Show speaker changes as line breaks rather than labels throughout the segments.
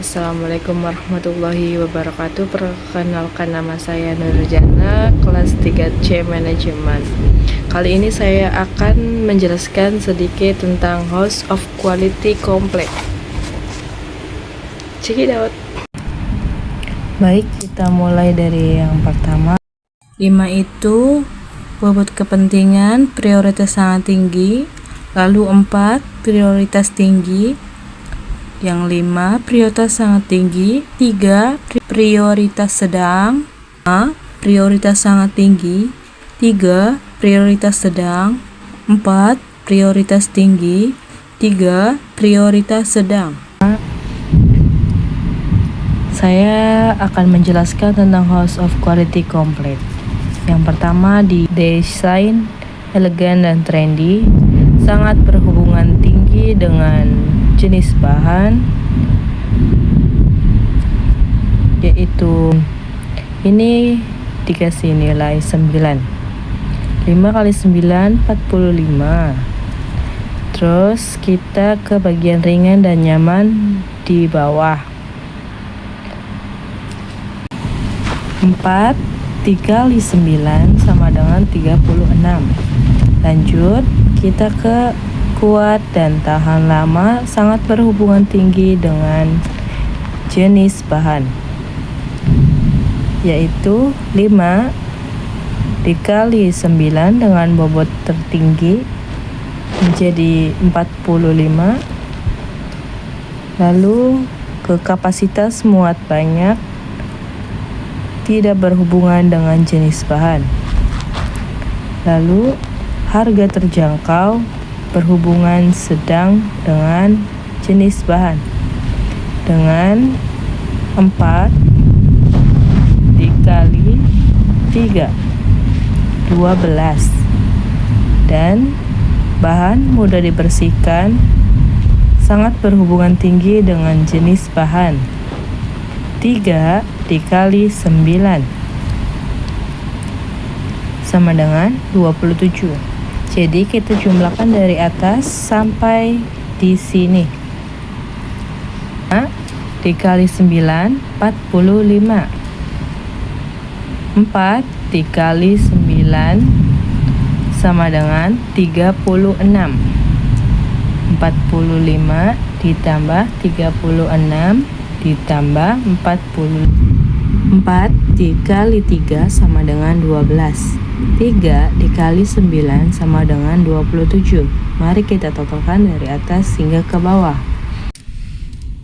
Assalamualaikum warahmatullahi wabarakatuh. Perkenalkan, nama saya Nurjana, kelas 3C Manajemen. Kali ini saya akan menjelaskan sedikit tentang House of Quality Complex. Check it out. Baik, kita mulai dari yang pertama. 5 itu bobot kepentingan, prioritas sangat tinggi. Lalu 4, prioritas tinggi. Yang 5, prioritas sangat tinggi. 3, prioritas sedang. 5, prioritas sangat tinggi. 3, prioritas sedang. 4, prioritas tinggi. 3, prioritas sedang. Saya akan menjelaskan tentang House of Quality Complex. Yang pertama, di desain elegan dan trendy, sangat berhubungan tinggi dengan jenis bahan, yaitu ini dikasih nilai 9. 5 kali 9 45. Terus kita ke bagian ringan dan nyaman di bawah. 4 dikali 9 sama dengan 36. Lanjut, kita ke kuat dan tahan lama, sangat berhubungan tinggi dengan jenis bahan, yaitu 5 dikali 9 dengan bobot tertinggi menjadi 45. Lalu ke kapasitas muat banyak, tidak berhubungan dengan jenis bahan. Lalu harga terjangkau, berhubungan sedang dengan jenis bahan, dengan 4 dikali 3 12. Dan bahan mudah dibersihkan, sangat berhubungan tinggi dengan jenis bahan, 3 dikali 9 sama dengan 27. Jadi kita jumlahkan dari atas sampai di sini. 5 dikali 9 45. 4 dikali 9 sama dengan 36. 45 ditambah 36 ditambah 40. 4 dikali 3 sama dengan 12. 3 dikali 9 sama dengan 27. Mari kita totalkan dari atas hingga ke bawah.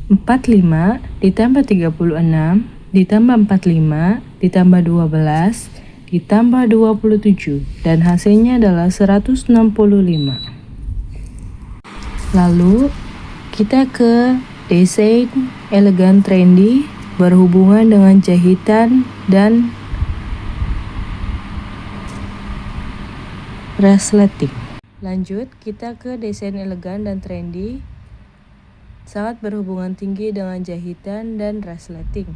45 ditambah 36 ditambah 45 ditambah 12 ditambah 27, dan hasilnya adalah 165. Lalu kita ke desain elegan trendy, berhubungan dengan jahitan dan resleting. Lanjut, kita ke desain elegan dan trendy, sangat berhubungan tinggi dengan jahitan dan resleting.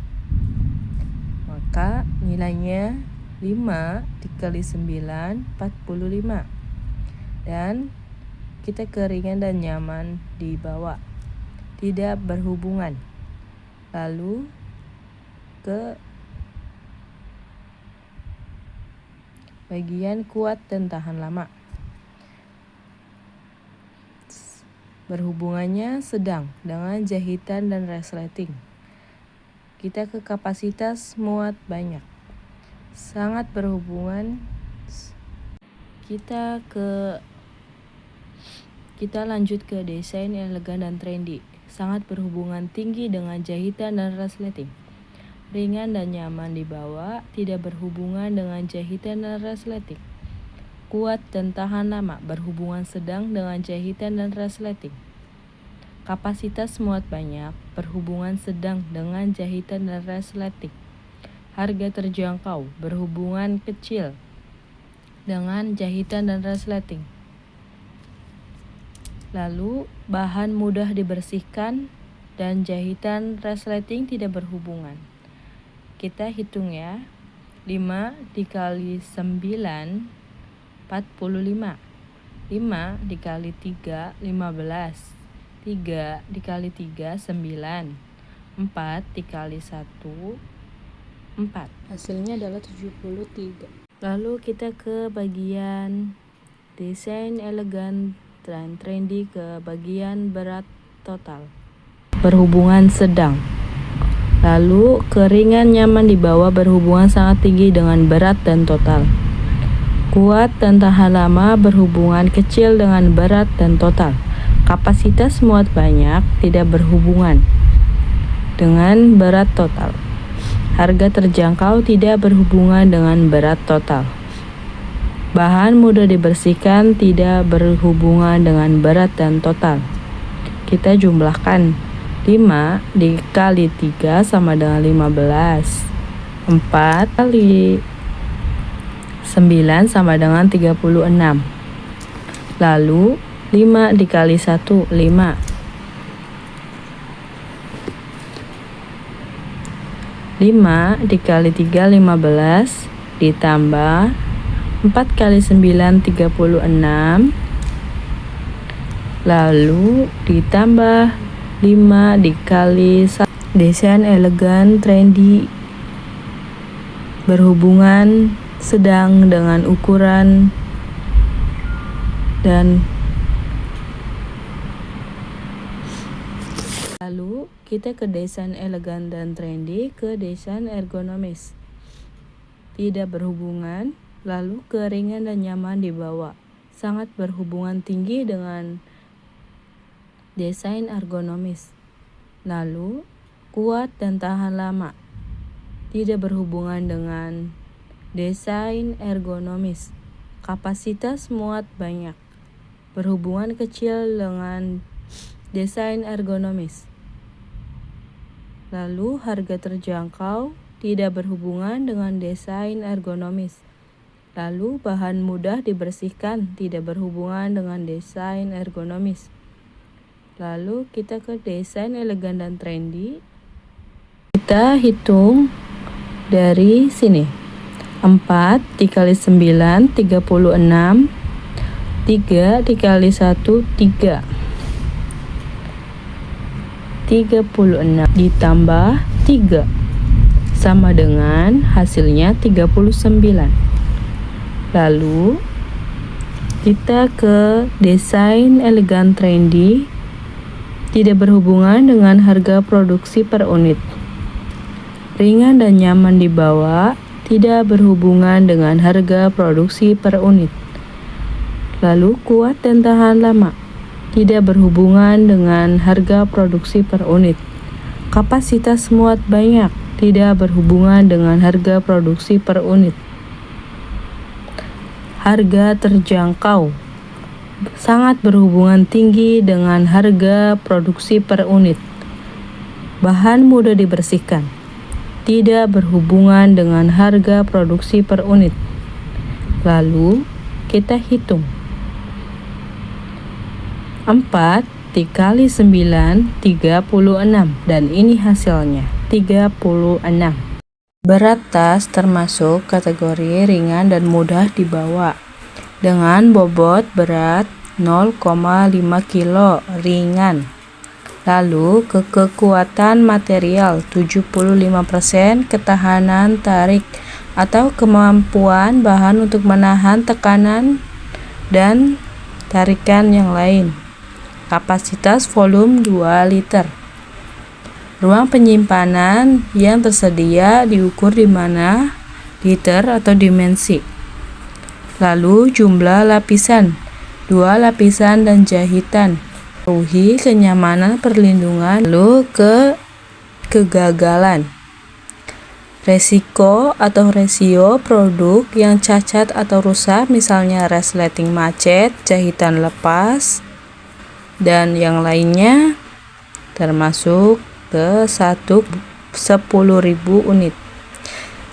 Maka nilainya 5 dikali 9 45. Dan kita ke ringan dan nyaman di bawah, tidak berhubungan. Lalu ke bagian kuat dan tahan lama, berhubungannya sedang dengan jahitan dan resleting. Kita ke kapasitas muat banyak, sangat berhubungan. Kita lanjut ke desain elegan dan trendy, sangat berhubungan tinggi dengan jahitan dan resleting. Ringan dan nyaman di bawah, tidak berhubungan dengan jahitan dan resleting. Kuat dan tahan lama, berhubungan sedang dengan jahitan dan resleting. Kapasitas muat banyak, berhubungan sedang dengan jahitan dan resleting. Harga terjangkau, berhubungan kecil dengan jahitan dan resleting. Lalu bahan mudah dibersihkan dan jahitan resleting tidak berhubungan. Kita hitung ya. 5 dikali 9 45. 5 dikali 3 15. 3 dikali 3 9. 4 dikali 1, 4. Hasilnya adalah 73. Lalu kita ke bagian desain elegan dan trendy, ke bagian berat total. Berhubungan sedang. Lalu keringan nyaman di bawah berhubungan sangat tinggi dengan berat dan total. Kuat dan tahan lama berhubungan kecil dengan berat dan total. Kapasitas muat banyak tidak berhubungan dengan berat total. Harga terjangkau tidak berhubungan dengan berat total. Bahan mudah dibersihkan tidak berhubungan dengan berat dan total. Kita jumlahkan. 5 dikali 3 sama dengan 15. 4 kali 9 sama dengan 36. Lalu 5 dikali 1, 5. 5 dikali 3, 15. Ditambah 4 kali 9, 36. Lalu ditambah 5 dikali 1. Desain elegan trendy berhubungan sedang dengan ukuran dan lalu kita ke desain elegan dan trendy, ke desain ergonomis. Tidak berhubungan, lalu ke ringan dan nyaman dibawa. Sangat berhubungan tinggi dengan desain ergonomis. Lalu kuat dan tahan lama. Tidak berhubungan dengan desain ergonomis. Kapasitas muat banyak. Berhubungan kecil dengan desain ergonomis. Lalu harga terjangkau tidak berhubungan dengan desain ergonomis. Lalu bahan mudah dibersihkan tidak berhubungan dengan desain ergonomis. Lalu kita ke desain elegan dan trendy. Kita hitung dari sini. 4 dikali 9, 36. 3 dikali 1, 3. 36 ditambah 3 sama dengan hasilnya 39. Lalu kita ke desain elegan trendy. Tidak berhubungan dengan harga produksi per unit. Ringan dan nyaman dibawa, tidak berhubungan dengan harga produksi per unit. Lalu kuat dan tahan lama, tidak berhubungan dengan harga produksi per unit. Kapasitas muat banyak, tidak berhubungan dengan harga produksi per unit. Harga terjangkau sangat berhubungan tinggi dengan harga produksi per unit. Bahan mudah dibersihkan, tidak berhubungan dengan harga produksi per unit. Lalu kita hitung. 4 dikali 9, 36. Dan ini hasilnya, 36. Berat tas termasuk kategori ringan dan mudah dibawa. Dengan bobot berat 0,5 kilo, ringan. Lalu ke kekuatan material 75%, ketahanan tarik atau kemampuan bahan untuk menahan tekanan dan tarikan yang lain. Kapasitas volume 2 liter. Ruang penyimpanan yang tersedia diukur di mana? Liter atau dimensi. Lalu jumlah lapisan, 2 lapisan dan jahitan. Jauhi kenyamanan perlindungan. Lalu ke kegagalan. Resiko atau resio produk yang cacat atau rusak, misalnya resleting macet, jahitan lepas, dan yang lainnya, termasuk ke 10.000 unit,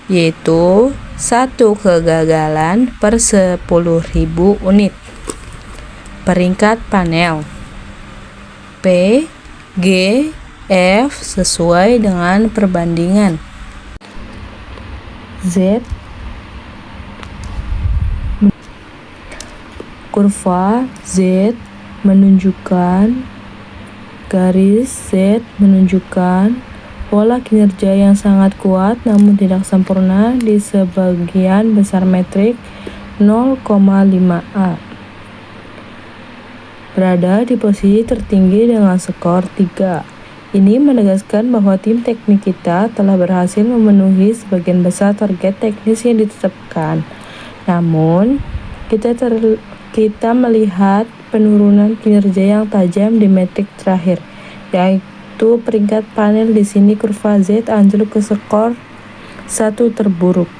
yaitu 1 kegagalan per 10.000 unit. Peringkat panel P, G, F sesuai dengan perbandingan. Z, kurva Z menunjukkan garis Z menunjukkan Pola kinerja yang sangat kuat namun tidak sempurna di sebagian besar metrik 0,5A. Berada di posisi tertinggi dengan skor 3. Ini menegaskan bahwa tim teknik kita telah berhasil memenuhi sebagian besar target teknis yang ditetapkan. Namun, kita melihat penurunan kinerja yang tajam di metrik terakhir, yaitu peringkat panel di sini kurva Z anjlok ke skor 1 terburuk.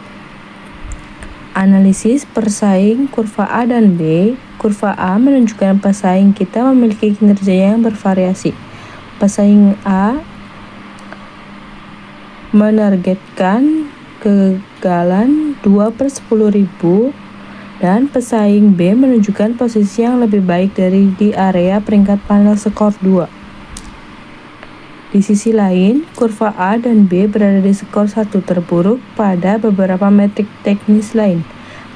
Analisis persaing kurva A dan B. Kurva A menunjukkan pesaing kita memiliki kinerja yang bervariasi. Pesaing A menargetkan kegagalan 2/10.000 dan pesaing B menunjukkan posisi yang lebih baik dari di area peringkat panel skor 2. Di sisi lain, kurva A dan B berada di skor 1 terburuk pada beberapa metrik teknis lain,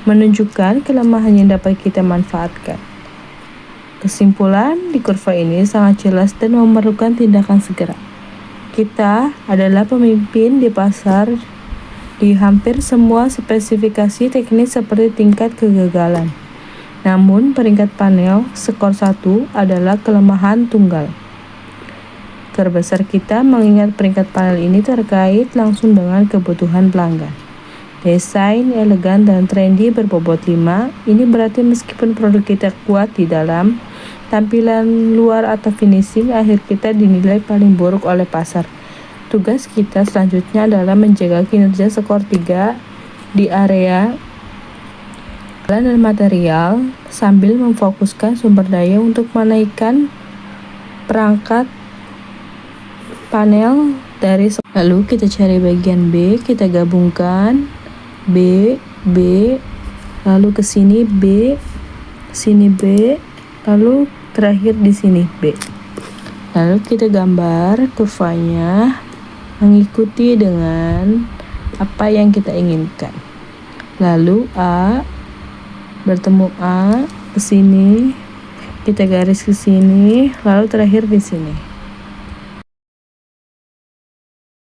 menunjukkan kelemahan yang dapat kita manfaatkan. Kesimpulan di kurva ini sangat jelas dan memerlukan tindakan segera. Kita adalah pemimpin di pasar di hampir semua spesifikasi teknis seperti tingkat kegagalan. Namun, peringkat panel skor 1 adalah kelemahan tunggal terbesar kita, mengingat peringkat panel ini terkait langsung dengan kebutuhan pelanggan. Desain elegan dan trendy berbobot 5. Ini berarti meskipun produk kita kuat di dalam tampilan luar atau finishing, akhir kita dinilai paling buruk oleh pasar. Tugas kita selanjutnya adalah menjaga kinerja skor 3 di area dan material sambil memfokuskan sumber daya untuk menaikkan perangkat panel dari. Lalu kita cari bagian B, kita gabungkan B, lalu ke sini B, sini B, lalu terakhir di sini B. Lalu kita gambar kurvanya mengikuti dengan apa yang kita inginkan. Lalu A bertemu A ke sini, kita garis ke sini, lalu terakhir di sini.